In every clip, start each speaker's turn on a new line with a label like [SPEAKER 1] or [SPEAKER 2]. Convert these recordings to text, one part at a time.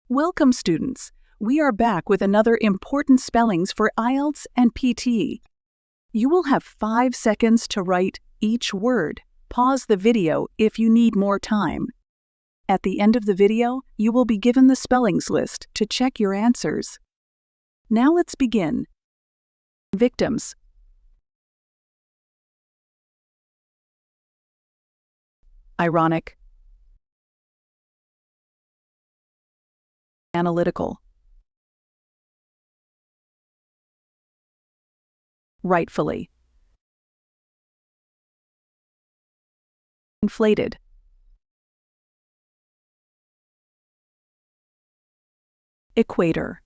[SPEAKER 1] Welcome, students. We are back with another important spellings for Ielts and PT. You will have 5 seconds to write each word. Pause the video if you need more time. At the end of the video, you will be given the spellings list to check your answers. Now let's begin. Victims. Ironic. Analytical. Rightfully. Inflated. Equator.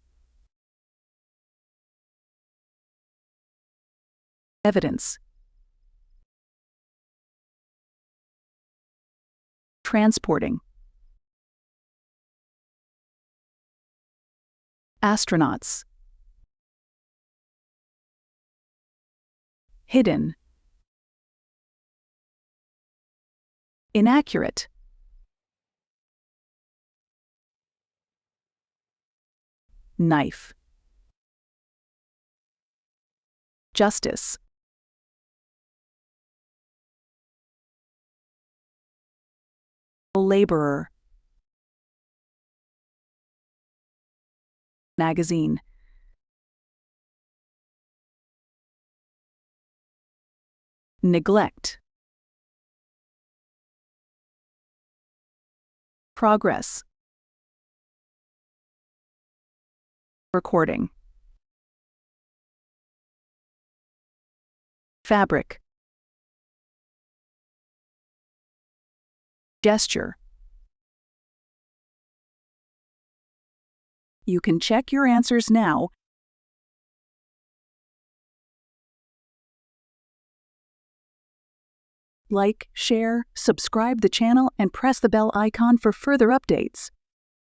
[SPEAKER 1] Evidence. Transporting. Astronauts. Hidden. Inaccurate. Knife. Justice. Laborer. Magazine. Neglect. Progress. Recording. Fabric. Gesture. You can check your answers now. Like, share, subscribe the channel, and press the bell icon for further updates.